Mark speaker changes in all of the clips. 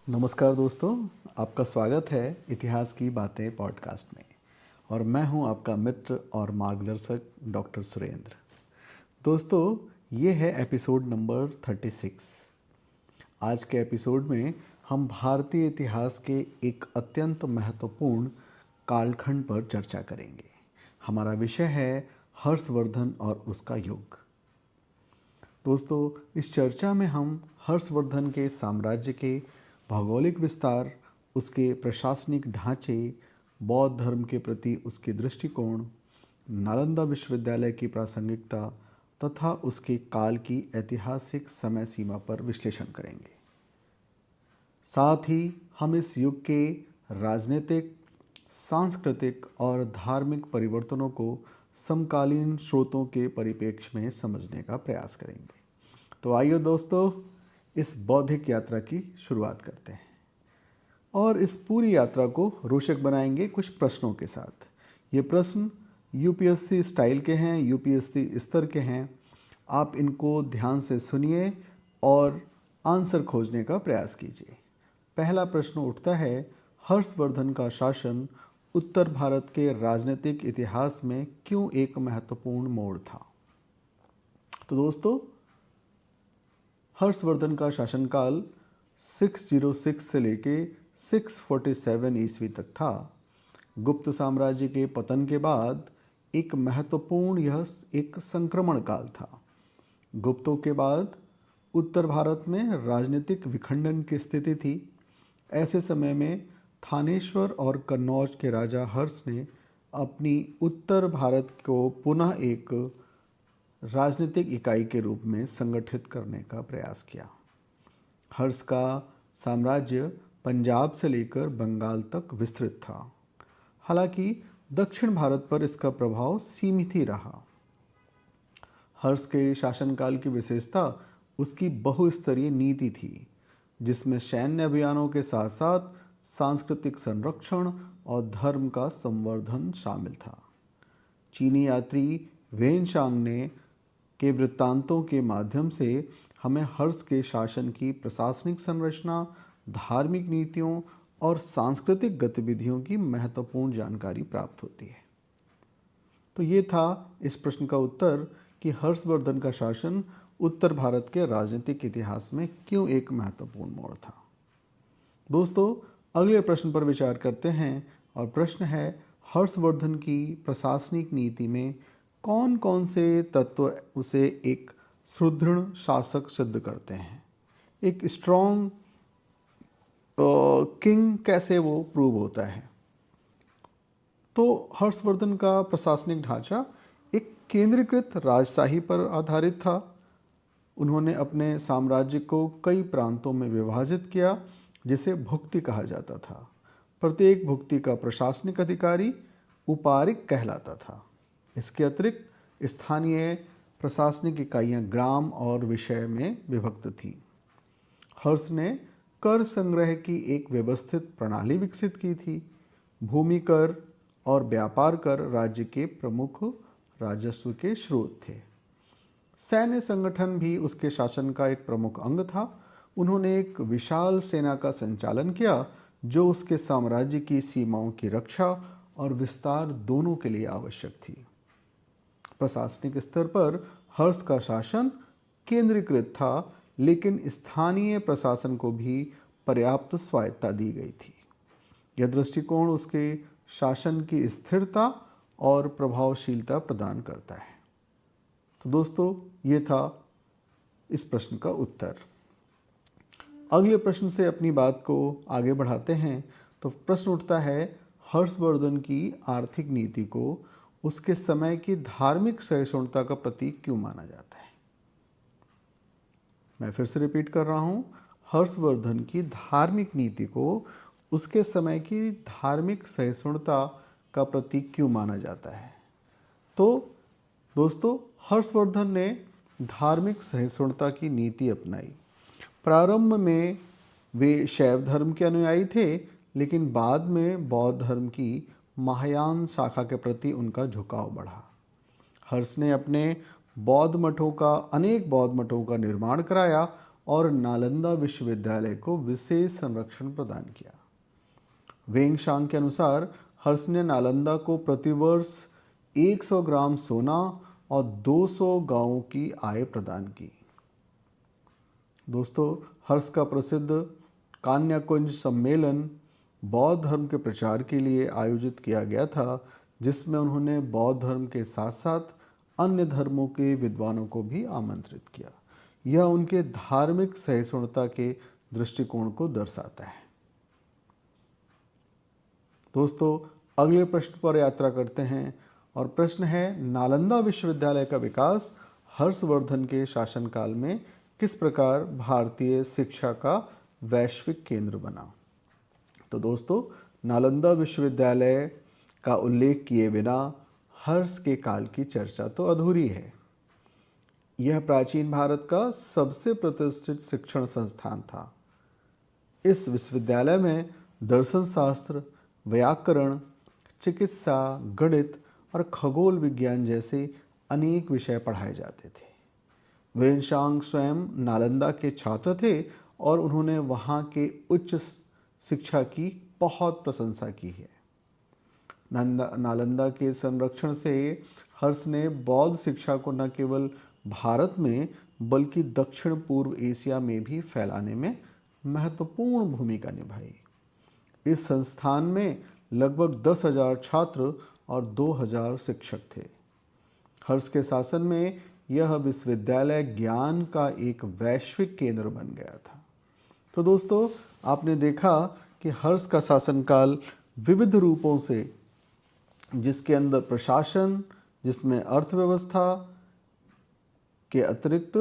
Speaker 1: नमस्कार दोस्तों, आपका स्वागत है इतिहास की बातें पॉडकास्ट में। और मैं हूं आपका मित्र और मार्गदर्शक डॉक्टर सुरेंद्र। दोस्तों, ये है एपिसोड नंबर 36। आज के एपिसोड में हम भारतीय इतिहास के एक अत्यंत महत्वपूर्ण कालखंड पर चर्चा करेंगे। हमारा विषय है हर्षवर्धन और उसका युग। दोस्तों, इस चर्चा में हम हर्षवर्धन के साम्राज्य के भौगोलिक विस्तार, उसके प्रशासनिक ढांचे, बौद्ध धर्म के प्रति उसके दृष्टिकोण, नालंदा विश्वविद्यालय की प्रासंगिकता तथा उसके काल की ऐतिहासिक समय सीमा पर विश्लेषण करेंगे। साथ ही हम इस युग के राजनीतिक, सांस्कृतिक और धार्मिक परिवर्तनों को समकालीन स्रोतों के परिप्रेक्ष्य में समझने का प्रयास करेंगे। तो आइए दोस्तों, इस बौद्धिक यात्रा की शुरुआत करते हैं और इस पूरी यात्रा को रोचक बनाएंगे कुछ प्रश्नों के साथ। ये प्रश्न यूपीएससी स्टाइल के हैं, यूपीएससी स्तर के हैं। आप इनको ध्यान से सुनिए और आंसर खोजने का प्रयास कीजिए। पहला प्रश्न उठता है, हर्षवर्धन का शासन उत्तर भारत के राजनीतिक इतिहास में क्यों एक महत्वपूर्ण मोड़ था? तो दोस्तों, हर्षवर्धन का शासनकाल 606 से लेके 647 ईस्वी तक था। गुप्त साम्राज्य के पतन के बाद एक महत्वपूर्ण यह एक संक्रमण काल था। गुप्तों के बाद उत्तर भारत में राजनीतिक विखंडन की स्थिति थी। ऐसे समय में थानेश्वर और कन्नौज के राजा हर्ष ने अपनी उत्तर भारत को पुनः एक राजनीतिक इकाई के रूप में संगठित करने का प्रयास किया। हर्ष का साम्राज्य पंजाब से लेकर बंगाल तक विस्तृत था। हालांकि दक्षिण भारत पर इसका प्रभाव सीमित ही रहा। हर्ष के शासनकाल की विशेषता उसकी बहुस्तरीय नीति थी, जिसमें सैन्य अभियानों के साथ साथ सांस्कृतिक संरक्षण और धर्म का संवर्धन शामिल था। चीनी यात्री वेनशांग ने के वृत्तांतों के माध्यम से हमें हर्ष के शासन की प्रशासनिक संरचना, धार्मिक नीतियों और सांस्कृतिक गतिविधियों की महत्वपूर्ण जानकारी प्राप्त होती है। तो ये था इस प्रश्न का उत्तर कि हर्षवर्धन का शासन उत्तर भारत के राजनीतिक इतिहास में क्यों एक महत्वपूर्ण मोड़ था। दोस्तों, अगले प्रश्न पर विचार करते हैं और प्रश्न है, हर्षवर्धन की प्रशासनिक नीति में कौन कौन से तत्व उसे एक सुदृढ़ शासक सिद्ध करते हैं? एक स्ट्रॉन्ग किंग कैसे वो प्रूव होता है? तो हर्षवर्धन का प्रशासनिक ढांचा एक केंद्रीकृत राजशाही पर आधारित था। उन्होंने अपने साम्राज्य को कई प्रांतों में विभाजित किया, जिसे भुक्ति कहा जाता था। प्रत्येक भुक्ति का प्रशासनिक अधिकारी उपारिक कहलाता था। इसके अतिरिक्त स्थानीय प्रशासनिक इकाइयां ग्राम और विषय में विभक्त थीं। हर्ष ने कर संग्रह की एक व्यवस्थित प्रणाली विकसित की थी। भूमि कर और व्यापार कर राज्य के प्रमुख राजस्व के स्रोत थे। सैन्य संगठन भी उसके शासन का एक प्रमुख अंग था। उन्होंने एक विशाल सेना का संचालन किया, जो उसके साम्राज्य की सीमाओं की रक्षा और विस्तार दोनों के लिए आवश्यक थी। प्रशासनिक स्तर पर हर्ष का शासन केंद्रीकृत था, लेकिन स्थानीय प्रशासन को भी पर्याप्त स्वायत्तता दी गई थी। यह दृष्टिकोण उसके शासन की स्थिरता और प्रभावशीलता प्रदान करता है। तो दोस्तों, ये था इस प्रश्न का उत्तर। अगले प्रश्न से अपनी बात को आगे बढ़ाते हैं। तो प्रश्न उठता है, हर्षवर्धन की आर्थिक नीति को उसके समय की धार्मिक सहिष्णुता का प्रतीक क्यों माना जाता है? मैं फिर से रिपीट कर रहा हूं, हर्षवर्धन की धार्मिक नीति को उसके समय की धार्मिक सहिष्णुता का प्रतीक क्यों माना जाता है? तो दोस्तों, हर्षवर्धन ने धार्मिक सहिष्णुता की नीति अपनाई। प्रारंभ में वे शैव धर्म के अनुयायी थे, लेकिन बाद में बौद्ध धर्म की महायान शाखा के प्रति उनका झुकाव बढ़ा। हर्ष ने अनेक बौद्ध मठों का निर्माण कराया और नालंदा विश्वविद्यालय को विशेष संरक्षण प्रदान किया। वेंगशांग के अनुसार हर्ष ने नालंदा को प्रतिवर्ष 100 ग्राम सोना और 200 गांवों की आय प्रदान की। दोस्तों, हर्ष का प्रसिद्ध कान्याकुंज सम्मेलन बौद्ध धर्म के प्रचार के लिए आयोजित किया गया था, जिसमें उन्होंने बौद्ध धर्म के साथ साथ अन्य धर्मों के विद्वानों को भी आमंत्रित किया। यह उनके धार्मिक सहिष्णुता के दृष्टिकोण को दर्शाता है। दोस्तों, अगले प्रश्न पर यात्रा करते हैं और प्रश्न है, नालंदा विश्वविद्यालय का विकास हर्षवर्धन के शासनकाल में किस प्रकार भारतीय शिक्षा का वैश्विक केंद्र बना। तो दोस्तों, नालंदा विश्वविद्यालय का उल्लेख किए बिना हर्ष के काल की चर्चा तो अधूरी है। यह प्राचीन भारत का सबसे प्रतिष्ठित शिक्षण संस्थान था। इस विश्वविद्यालय में दर्शन शास्त्र, व्याकरण, चिकित्सा, गणित और खगोल विज्ञान जैसे अनेक विषय पढ़ाए जाते थे। वेंशांग स्वयं नालंदा के छात्र थे और उन्होंने वहाँ के उच्च शिक्षा की बहुत प्रशंसा की है। नालंदा के संरक्षण से हर्ष ने बौद्ध शिक्षा को न केवल भारत में बल्कि दक्षिण पूर्व एशिया में भी फैलाने में महत्वपूर्ण भूमिका निभाई। इस संस्थान में लगभग 10,000 छात्र और 2,000 शिक्षक थे। हर्ष के शासन में यह विश्वविद्यालय ज्ञान का एक वैश्विक केंद्र बन गया था। तो दोस्तों, आपने देखा कि हर्ष का शासनकाल विविध रूपों से, जिसके अंदर प्रशासन, जिसमें अर्थव्यवस्था के अतिरिक्त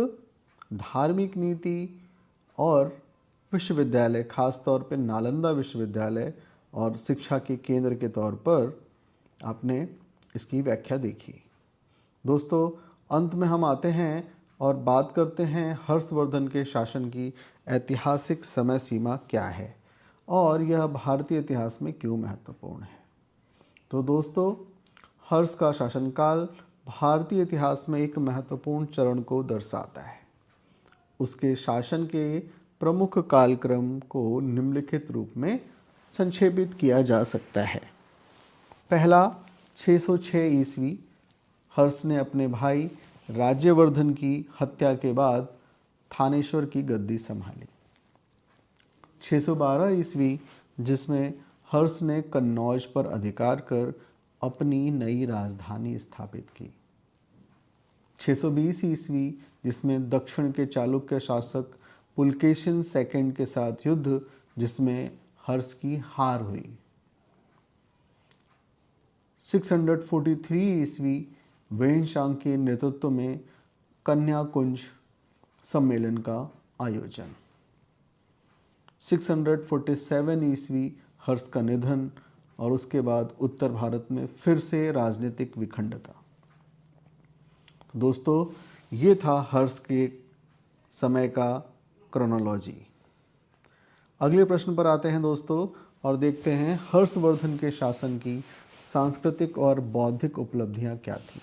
Speaker 1: धार्मिक नीति और विश्वविद्यालय, खासतौर पर नालंदा विश्वविद्यालय और शिक्षा के केंद्र के तौर पर आपने इसकी व्याख्या देखी। दोस्तों, अंत में हम आते हैं और बात करते हैं हर्षवर्धन के शासन की ऐतिहासिक समय सीमा क्या है और यह भारतीय इतिहास में क्यों महत्वपूर्ण है। तो दोस्तों, हर्ष का शासनकाल भारतीय इतिहास में एक महत्वपूर्ण चरण को दर्शाता है। उसके शासन के प्रमुख कालक्रम को निम्नलिखित रूप में संक्षेपित किया जा सकता है। पहला, 606 ईस्वी, हर्ष ने अपने भाई राज्यवर्धन की हत्या के बाद थानेश्वर की गद्दी संभाली। 612 ईस्वी, जिसमें हर्ष ने कन्नौज पर अधिकार कर अपनी नई राजधानी स्थापित की। 620 ईस्वी, जिसमें दक्षिण के चालुक्य शासक पुलकेशिन II के साथ युद्ध, जिसमें हर्ष की हार हुई। 643 ईस्वी, वेंशांग के नेतृत्व में कन्याकुंज सम्मेलन का आयोजन। 647 ईस्वी, हर्ष का निधन और उसके बाद उत्तर भारत में फिर से राजनीतिक विखंडता। दोस्तों, ये था हर्ष के समय का क्रोनोलॉजी। अगले प्रश्न पर आते हैं दोस्तों और देखते हैं हर्षवर्धन के शासन की सांस्कृतिक और बौद्धिक उपलब्धियां क्या थी।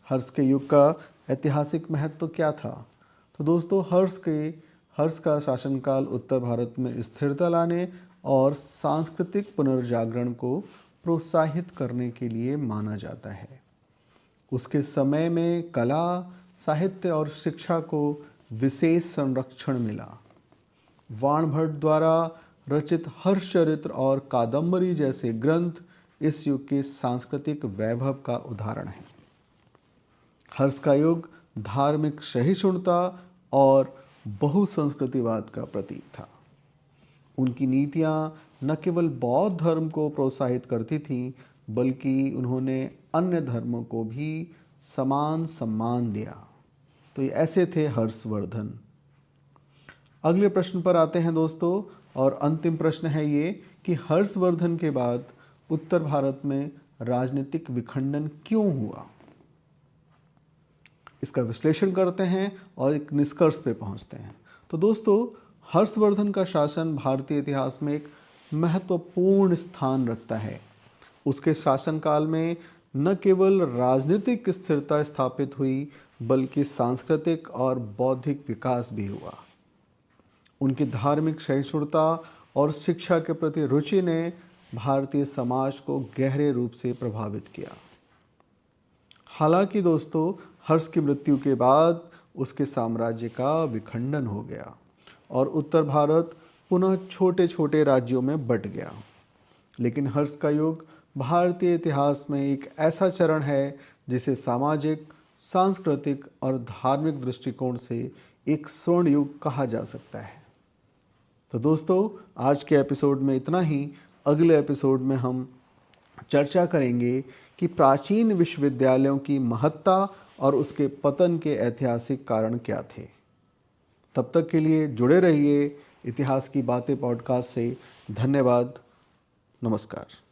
Speaker 1: हर्ष के युग का ऐतिहासिक महत्व क्या था। तो दोस्तों, हर्ष का शासनकाल उत्तर भारत में स्थिरता लाने और सांस्कृतिक पुनर्जागरण को प्रोत्साहित करने के लिए माना जाता है। उसके समय में कला, साहित्य और शिक्षा को विशेष संरक्षण मिला। वाणभट्ट द्वारा रचित हर्षचरित्र और कादम्बरी जैसे ग्रंथ इस युग के सांस्कृतिक वैभव का उदाहरण है। हर्ष का युग धार्मिक सहिष्णुता और बहुसंस्कृतिवाद का प्रतीक था। उनकी नीतियाँ न केवल बौद्ध धर्म को प्रोत्साहित करती थीं, बल्कि उन्होंने अन्य धर्मों को भी समान सम्मान दिया। तो ये ऐसे थे हर्षवर्धन। अगले प्रश्न पर आते हैं दोस्तों और अंतिम प्रश्न है ये कि हर्षवर्धन के बाद उत्तर भारत में राजनीतिक विखंडन क्यों हुआ। इसका विश्लेषण करते हैं और एक निष्कर्ष पे पहुंचते हैं। तो दोस्तों, हर्षवर्धन का शासन भारतीय इतिहास में एक महत्वपूर्ण स्थान रखता है। उसके शासनकाल में न केवल राजनीतिक स्थिरता स्थापित हुई, बल्कि सांस्कृतिक और बौद्धिक विकास भी हुआ। उनकी धार्मिक सहिष्णुता और शिक्षा के प्रति रुचि ने भारतीय समाज को गहरे रूप से प्रभावित किया। हालांकि दोस्तों, हर्ष की मृत्यु के बाद उसके साम्राज्य का विखंडन हो गया और उत्तर भारत पुनः छोटे छोटे राज्यों में बंट गया। लेकिन हर्ष का युग भारतीय इतिहास में एक ऐसा चरण है जिसे सामाजिक, सांस्कृतिक और धार्मिक दृष्टिकोण से एक स्वर्ण युग कहा जा सकता है। तो दोस्तों, आज के एपिसोड में इतना ही। अगले एपिसोड में हम चर्चा करेंगे कि प्राचीन विश्वविद्यालयों की महत्ता और उसके पतन के ऐतिहासिक कारण क्या थे। तब तक के लिए जुड़े रहिए इतिहास की बातें पॉडकास्ट से। धन्यवाद। नमस्कार।